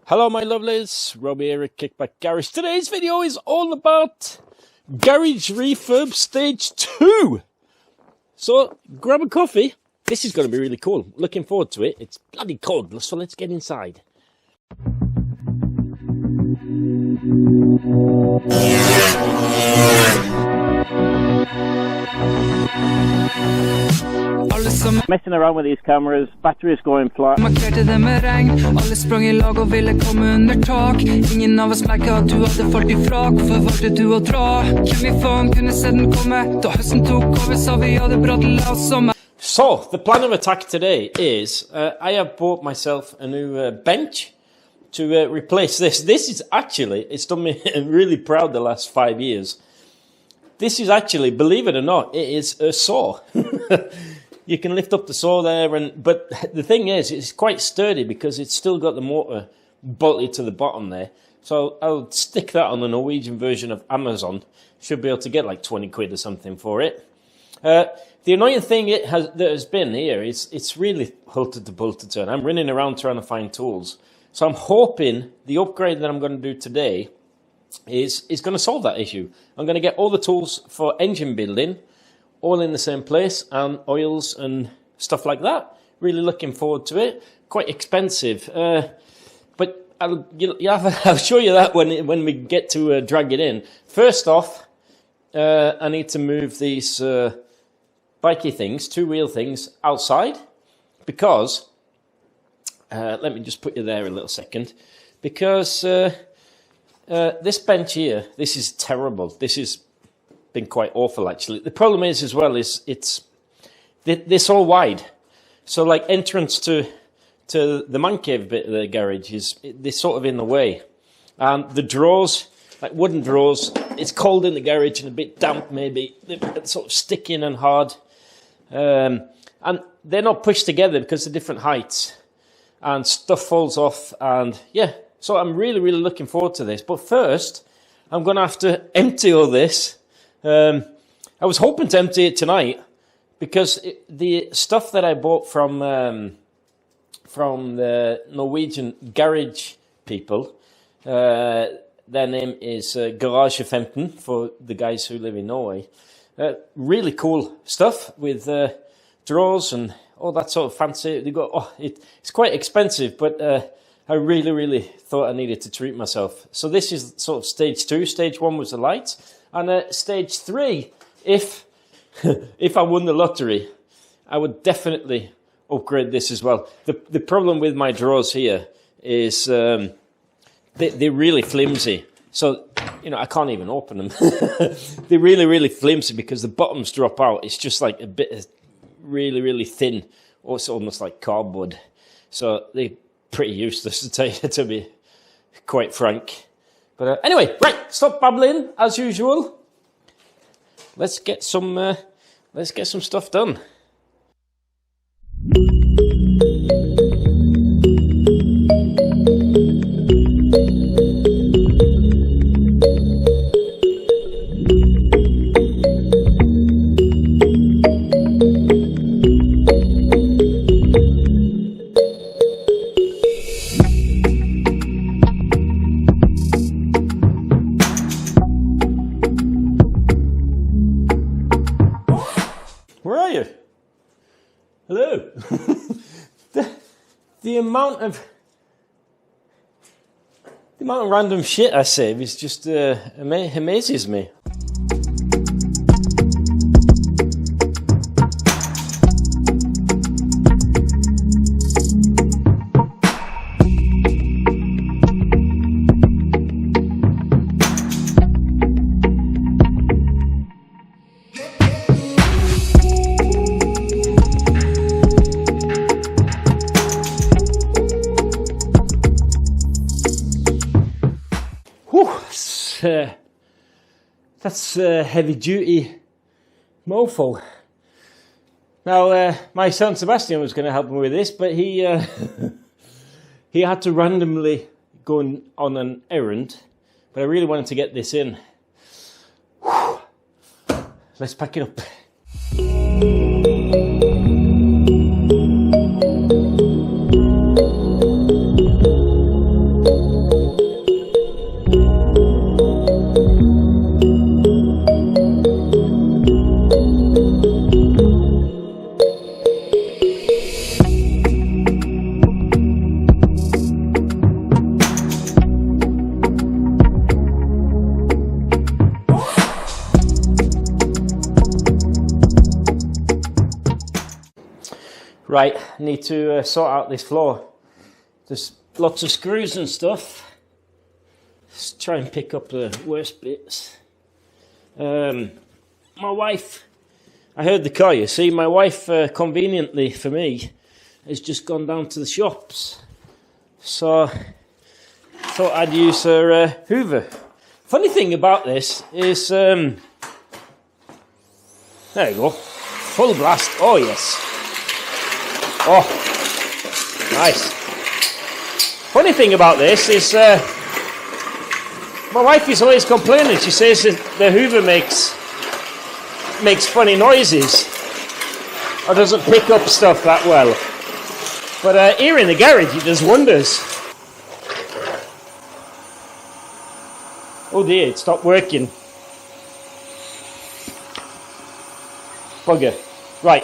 Hello my lovelies, Robbie here at Kickback Garage. Today's video is all about Garage Refurb Stage 2. So grab a coffee. This is going to be really cool. Looking forward to it. It's bloody cold, so let's get inside. Messing around with these cameras, batteries going flat. Markerte med regn, alle sprang I lag og ville komme under tak. Ingen av oss merket at du hadde falt I frak. Hvorfor valgte du å dra? Hvem I faen kunne se den komme? Da høsten tok over, sa vi hadde bra til la oss sommer. So, the plan of attack today is, I have bought myself a new bench to replace this. This is actually, it's done me really proud the last 5 years. This is actually, believe it or not, it is a saw. You can lift up the saw there, but the thing is, it's quite sturdy because it's still got the motor bolted to the bottom there. So I'll stick that on the Norwegian version of Amazon. Should be able to get like 20 quid or something for it. The annoying thing that has been here is it's really halted to pull to turn. I'm running around trying to find tools. So I'm hoping the upgrade that I'm going to do today is going to solve that issue. I'm going to get all the tools for engine building all in the same place, and oils and stuff like that. Really looking forward to it. Quite expensive, but I'll show you that when we get to drag it in. First off, I need to move these bikey things, two-wheel things, outside, because let me just put you there a little second, because this bench here, this is terrible. This has been quite awful actually. The problem is as well is they're so wide, so like entrance to the man cave bit of the garage they're sort of in the way, and the drawers, like wooden drawers, it's cold in the garage and a bit damp maybe, they're sort of sticking and hard, and they're not pushed together because of different heights, and stuff falls off, and yeah, so I'm really looking forward to this. But first I'm gonna have to empty all this. I was hoping to empty it tonight because the stuff that I bought from the Norwegian garage people, their name is Garage 15 for the guys who live in Norway. Really cool stuff with drawers and all that sort of fancy. They got, it's quite expensive, but I really thought I needed to treat myself. So this is sort of stage 2. Stage 1 was the lights. And stage 3, if I won the lottery, I would definitely upgrade this as well. The problem with my drawers here is they're really flimsy. So, you know, I can't even open them. They're really flimsy because the bottoms drop out. It's just like a bit of really thin, or it's almost like cardboard. So they're pretty useless to be quite frank. But anyway, right, stop babbling as usual. Let's get some stuff done. Where are you? Hello. the amount of random shit I save is just amazes me. That's heavy duty mofo. Now my son Sebastian was going to help me with this, but he had to randomly go on an errand, but I really wanted to get this in. Whew. Let's pack it up. Right, need to sort out this floor. There's lots of screws and stuff. Let's try and pick up the worst bits. My wife, I heard the car, you see. My wife, conveniently for me, has just gone down to the shops. So, thought I'd use her Hoover. Funny thing about this is, there you go, full blast. Oh yes. Oh, nice. Funny thing about this is, my wife is always complaining. She says that the Hoover makes funny noises, or doesn't pick up stuff that well. But here in the garage, it does wonders. Oh dear, it stopped working. Bugger. Right.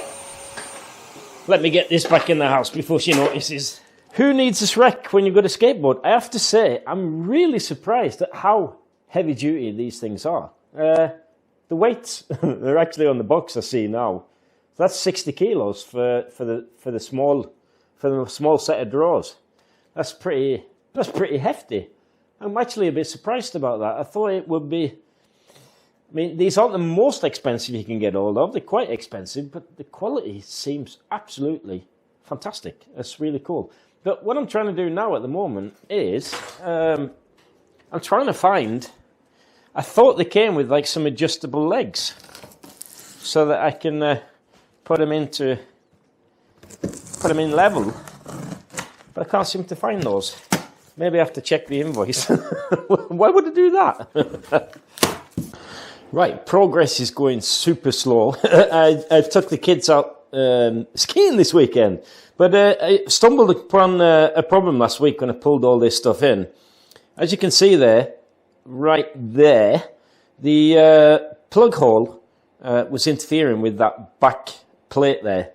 Let me get this back in the house before she notices. Who needs a wreck when you've got a skateboard? I have to say, I'm really surprised at how heavy duty these things are. The weights, they're actually on the box I see now. That's 60 kilos for the small set of drawers. That's pretty hefty. I'm actually a bit surprised about that. I thought it would be. I mean, these aren't the most expensive you can get hold of. They're quite expensive, but the quality seems absolutely fantastic. That's really cool. But what I'm trying to do now at the moment is, I'm trying to find, I thought they came with like some adjustable legs so that I can put them in level, but I can't seem to find those. Maybe I have to check the invoice. Why would I do that? Right, progress is going super slow. I took the kids out skiing this weekend, but I stumbled upon a problem last week when I pulled all this stuff in. As you can see there, right there, the plug hole was interfering with that back plate there.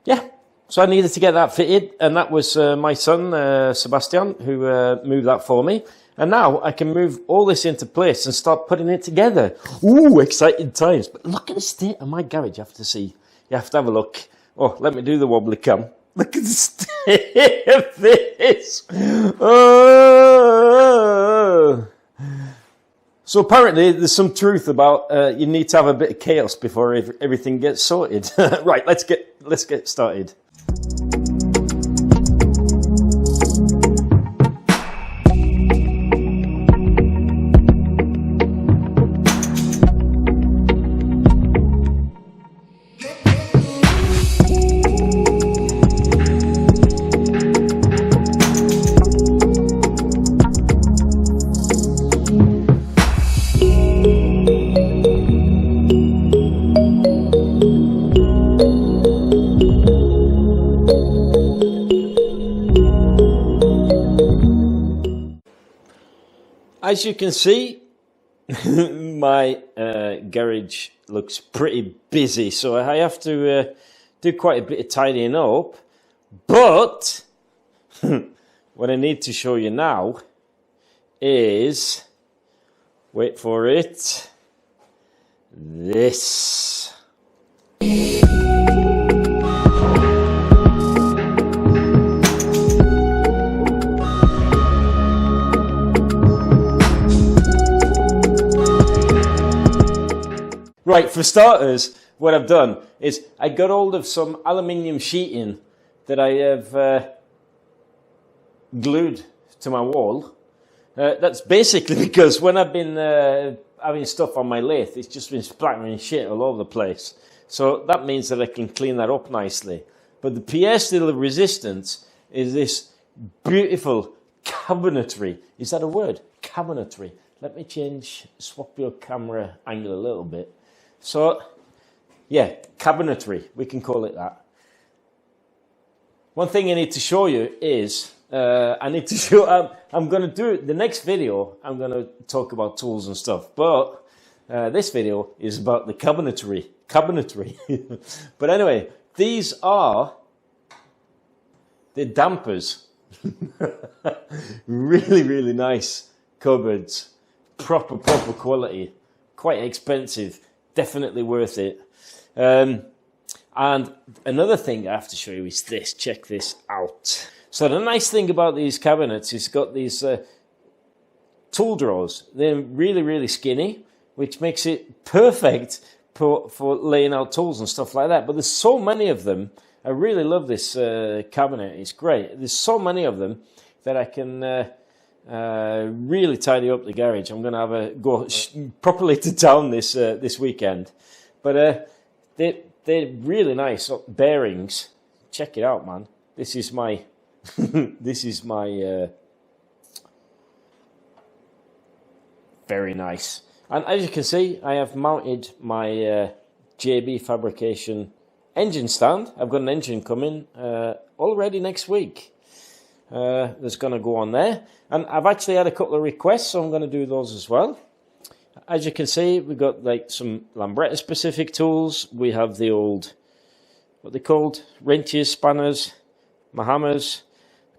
Yeah, so I needed to get that fitted, and that was my son, Sebastian, who moved that for me. And now I can move all this into place and start putting it together. Ooh, exciting times. But look at the state of my garage. You have to see. You have to have a look. Oh, let me do the wobbly cam. Look at the state of this. Oh. So apparently there's some truth about you need to have a bit of chaos before everything gets sorted. Right, let's get started. As you can see, my garage looks pretty busy, so I have to do quite a bit of tidying up. But what I need to show you now is, wait for it, this. Right, for starters, what I've done is I got hold of some aluminium sheeting that I have glued to my wall. That's basically because when I've been having stuff on my lathe, it's just been splattering shit all over the place. So that means that I can clean that up nicely. But the pièce de resistance is this beautiful cabinetry. Is that a word? Cabinetry. Let me swap your camera angle a little bit. So, yeah, cabinetry, we can call it that. One thing I need to show you is, I'm going to do the next video, I'm going to talk about tools and stuff, but this video is about the cabinetry. But anyway, these are the dampers. Really, really nice cupboards. Proper quality. Quite expensive. Definitely worth it. And another thing I have to show you is this. Check this out. So the nice thing about these cabinets is got these tool drawers. They're really, really skinny, which makes it perfect for laying out tools and stuff like that. But there's so many of them. I really love this cabinet. It's great. There's so many of them that I can really tidy up the garage. I'm going to have a go properly to town this weekend. But they're really nice bearings. Check it out, man. This is my this is my very nice. And as you can see, I have mounted my JB Fabrication engine stand. I've got an engine coming already next week. That's going to go on there. And I've actually had a couple of requests, so I'm going to do those as well. As you can see, we've got like some lambretta specific tools. We have the old, what they're called, wrenches, spanners, my hammers.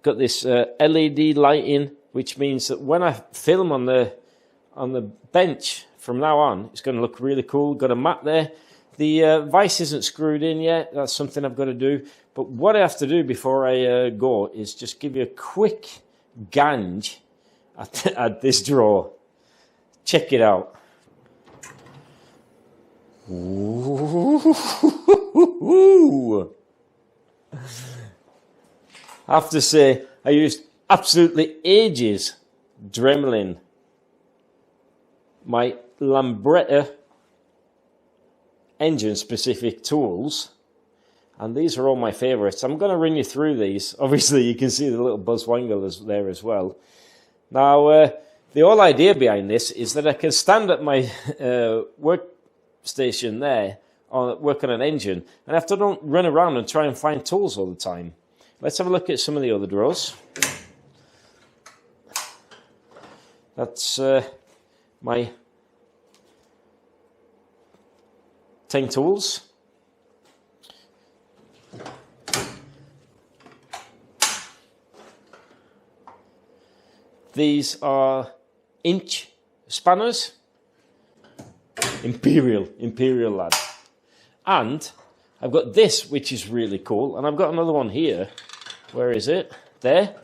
Got this LED lighting, which means that when I film on the bench from now on, it's going to look really cool. Got a mat there. The vise isn't screwed in yet. That's something I've got to do. But what I have to do before I go is just give you a quick gange at this drawer. Check it out. Ooh. I have to say, I used absolutely ages dremeling my lambretta engine specific tools, and these are all my favorites. I'm going to run you through these. Obviously you can see the little buzz wangle there as well. Now the whole idea behind this is that I can stand at my workstation there, work on an engine, and I have to don't run around and try and find tools all the time. Let's have a look at some of the other drawers. That's my 10 tools. These are inch spanners. Imperial lad. And I've got this, which is really cool, and I've got another one here. Where is it? There.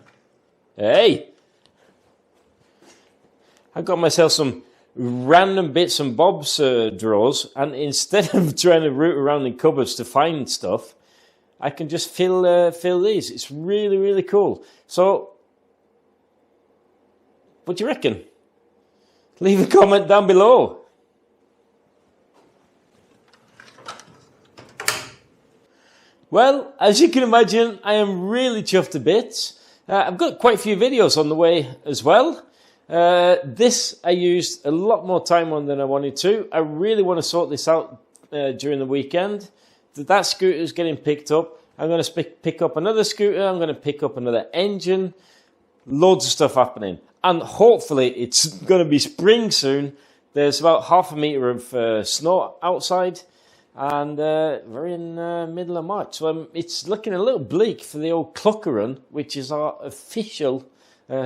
Hey! I got myself some random bits and bobs drawers, and instead of trying to root around in cupboards to find stuff, I can just fill these. It's really, really cool. So, what do you reckon? Leave a comment down below. Well, as you can imagine, I am really chuffed to bits. I've got quite a few videos on the way as well. This I used a lot more time on than I wanted to. I really want to sort this out during the weekend. That scooter is getting picked up. I'm going to pick up another scooter. I'm going to pick up another engine. Loads of stuff happening. And hopefully it's going to be spring soon. There's about half a metre of snow outside. And we're in middle of March. So it's looking a little bleak for the old Clucker Run, which is our official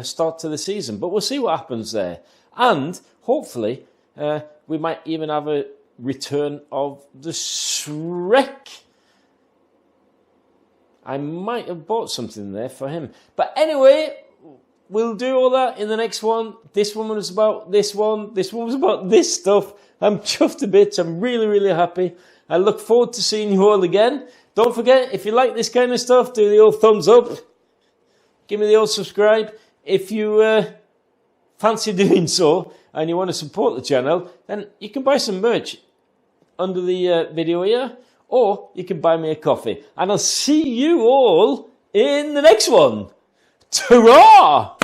start to the season. But we'll see what happens there. And hopefully we might even have a return of the Shrek. I might have bought something there for him. But anyway, we'll do all that in the next one. This one was about this one. This one was about this stuff. I'm chuffed to bits. I'm really, really happy. I look forward to seeing you all again. Don't forget, if you like this kind of stuff, do the old thumbs up. Give me the old subscribe. If you fancy doing so and you want to support the channel, then you can buy some merch under the video here, or you can buy me a coffee. And I'll see you all in the next one. Ta-ra!